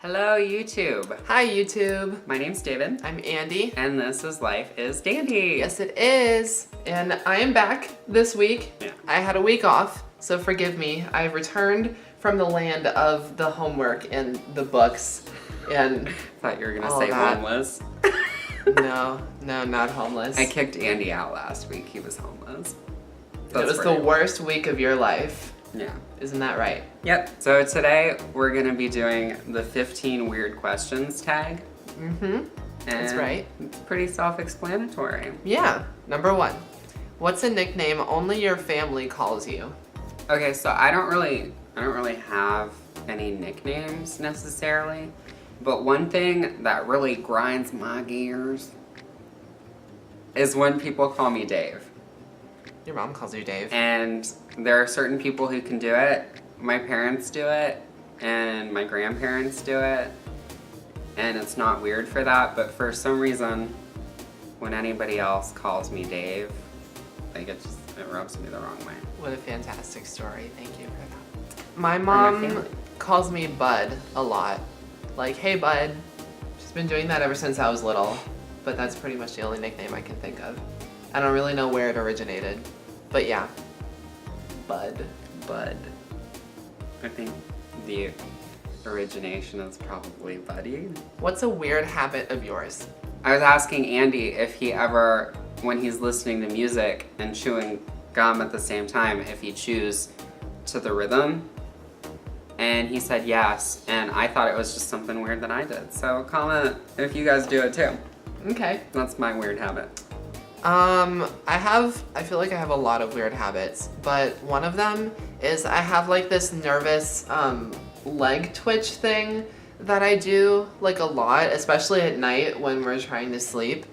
Hello, YouTube. Hi, YouTube. My name's David. I'm Andy. And this is Life is Dandy. Yes, it is. And I am back this week. Yeah. I had a week off, so forgive me. I returned from the land of the homework and the books and Thought you were gonna all say that. homeless. No, not homeless. I kicked Andy out last week. He was homeless. It was the worst week of your life. Yeah. Isn't that right? Yep. So today we're gonna be doing the 15 weird questions tag. Mm-hmm. That's right. It's pretty self-explanatory. Yeah. Number 1. What's a nickname only your family calls you? Okay, so I don't really have any nicknames necessarily, but one thing that really grinds my gears is when people call me Dave. Your mom calls you Dave. And there are certain people who can do it. My parents do it, and my grandparents do it, and it's not weird for that, but for some reason, when anybody else calls me Dave, like it rubs me the wrong way. What a fantastic story. Thank you for that. My my mom family. calls me Bud a lot. Like, hey, Bud. She's been doing that ever since I was little, but that's pretty much the only nickname I can think of. I don't really know where it originated, but yeah. Bud. I think the origination is probably Buddy. What's a weird habit of yours? I was asking Andy if he ever, when he's listening to music and chewing gum at the same time, if he chews to the rhythm. And he said yes, and I thought it was just something weird that I did. So comment if you guys do it too. Okay. That's my weird habit. I feel like I have a lot of weird habits, but one of them is I have like this nervous, leg twitch thing that I do like a lot, especially at night when we're trying to sleep.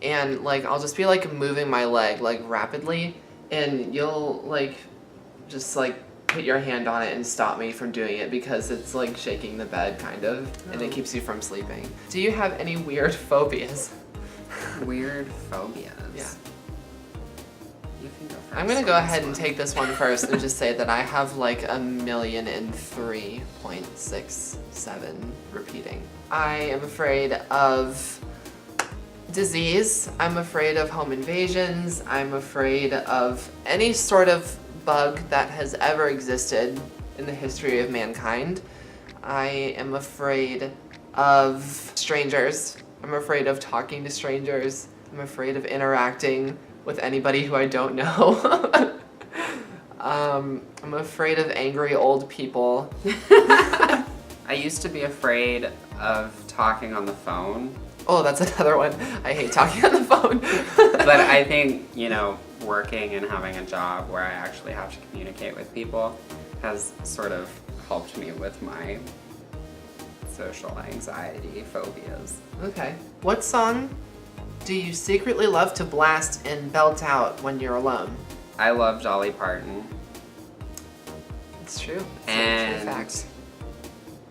And like, I'll just be like moving my leg like rapidly, and you'll like, just like put your hand on it and stop me from doing it because it's like shaking the bed kind of, and it keeps you from sleeping. Do you have any weird phobias? Weird phobias. Yeah. You can go first. I'm gonna go on this ahead and one. take this one first and just say that I have like 1,003,67 repeating. I am afraid of disease. I'm afraid of home invasions. I'm afraid of any sort of bug that has ever existed in the history of mankind. I am afraid of strangers. I'm afraid of talking to strangers. I'm afraid of interacting with anybody who I don't know. I'm afraid of angry old people. I used to be afraid of talking on the phone, Oh, that's another one. I hate talking on the phone. but I think, working and having a job where I actually have to communicate with people has sort of helped me with my social anxiety phobias. Okay. What song do you secretly love to blast and belt out when you're alone? I love Dolly Parton. It's true. It's a And true fact.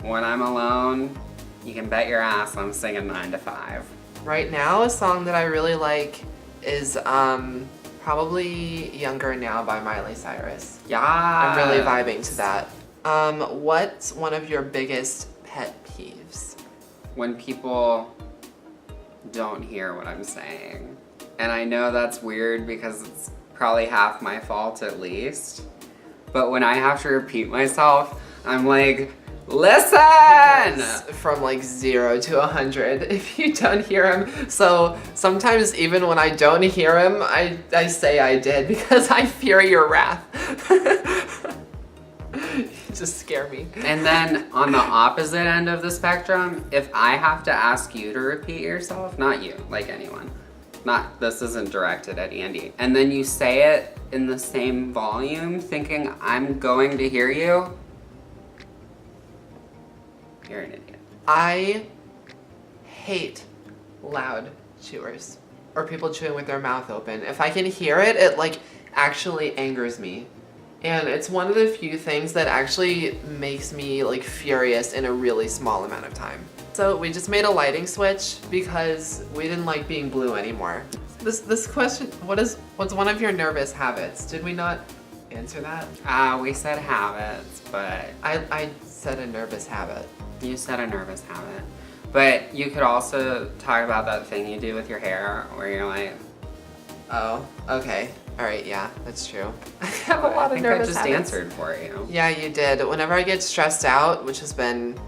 when I'm alone, you can bet your ass I'm singing 9 to 5. Right now, a song that I really like is probably Younger Now by Miley Cyrus. Yeah. I'm really vibing to that. What's one of your biggest pet peeves? When people don't hear what I'm saying. And I know that's weird because it's probably half my fault at least. But when I have to repeat myself, I'm like, listen! From like 0 to 100 if you don't hear him. So sometimes even when I don't hear him, I say I did because I fear your wrath. You just scare me. And then on the opposite end of the spectrum, if I have to ask you to repeat yourself, not you, like anyone, this isn't directed at Andy, and then you say it in the same volume thinking I'm going to hear you, you're an idiot. I hate loud chewers or people chewing with their mouth open. If I can hear it, it like actually angers me. And it's one of the few things that actually makes me like furious in a really small amount of time. So we just made a lighting switch because we didn't like being blue anymore. This question, what's one of your nervous habits? Did we not answer that? We said habits, but I said a nervous habit. You said a nervous habit. But you could also talk about that thing you do with your hair where you're like... Oh, okay. Alright, yeah, that's true. I have a lot of nervous habits. I think I just answered for you. Yeah, you did. Whenever I get stressed out, which has been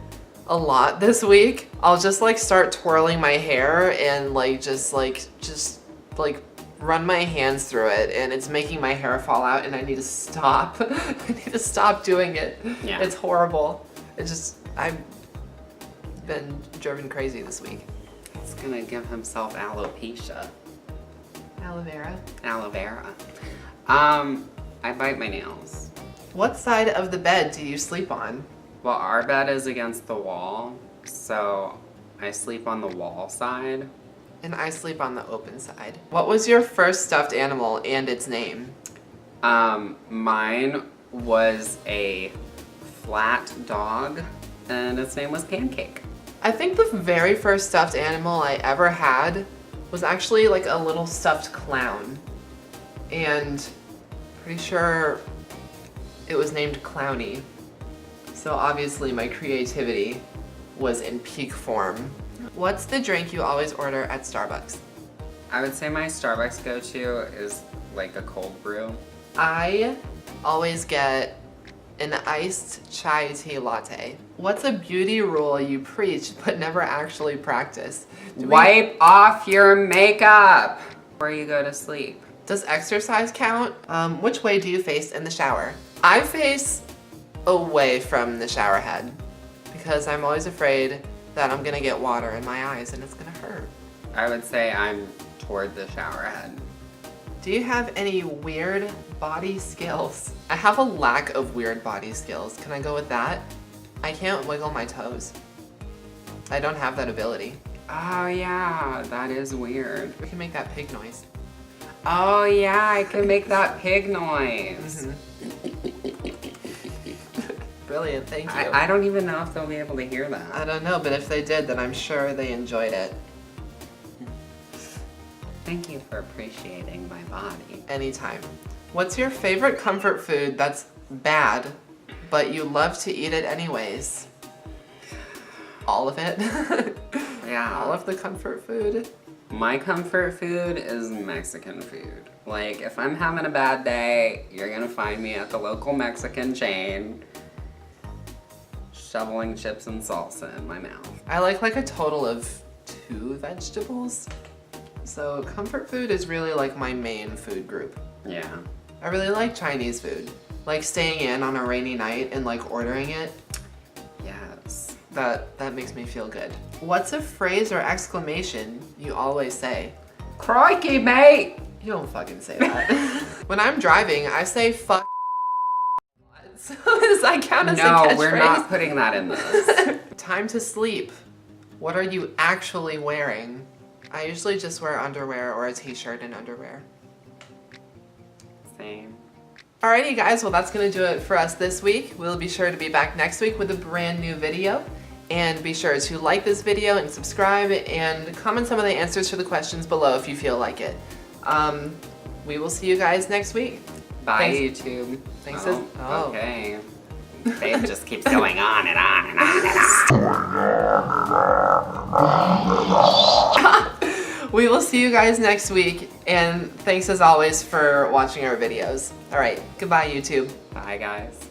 a lot this week, I'll just like start twirling my hair and like just run my hands through it, and it's making my hair fall out, and I need to stop. I need to stop doing it. Yeah. It's horrible. I've been driven crazy this week. He's gonna give himself alopecia. Aloe vera. Aloe vera. I bite my nails. What side of the bed do you sleep on? Well, our bed is against the wall, so I sleep on the wall side. And I sleep on the open side. What was your first stuffed animal and its name? Mine was a flat dog, and its name was Pancake. I think the very first stuffed animal I ever had was actually like a little stuffed clown. And pretty sure it was named Clowny. So obviously my creativity was in peak form. What's the drink you always order at Starbucks? I would say my Starbucks go-to is like a cold brew. I always get an iced chai tea latte. What's a beauty rule you preach but never actually practice? Wipe off your makeup before you go to sleep. Does exercise count? Which way do you face in the shower? I face away from the shower head because I'm always afraid that I'm gonna get water in my eyes and it's gonna hurt. I would say I'm toward the shower head. Do you have any weird body skills? I have a lack of weird body skills. Can I go with that? I can't wiggle my toes. I don't have that ability. Oh yeah, that is weird. We can make that pig noise. Oh yeah, I can make that pig noise. Brilliant, thank you. I don't even know if they'll be able to hear that. I don't know, but if they did, then I'm sure they enjoyed it. Thank you for appreciating my body. Anytime. What's your favorite comfort food that's bad, but you love to eat it anyways? All of it? Yeah. All of the comfort food? My comfort food is Mexican food. Like, if I'm having a bad day, you're gonna find me at the local Mexican chain, shoveling chips and salsa in my mouth. I like a total of 2 vegetables. So comfort food is really like my main food group. Yeah. I really like Chinese food. Like staying in on a rainy night and like ordering it. Yes. That makes me feel good. What's a phrase or exclamation you always say? Crikey, mate! You don't fucking say that. When I'm driving, I say fuck. So does that count as a catchphrase? No, we're not putting that in this. Time to sleep. What are you actually wearing? I usually just wear underwear or a t-shirt and underwear. Same. Alrighty guys, well that's gonna do it for us this week. We'll be sure to be back next week with a brand new video. And be sure to like this video and subscribe and comment some of the answers to the questions below if you feel like it. We will see you guys next week. Bye, Thanks. YouTube. Thanks. Okay. Babe just keeps going on and on and on and on. We will see you guys next week, and thanks as always for watching our videos. All right, goodbye YouTube. Bye, guys.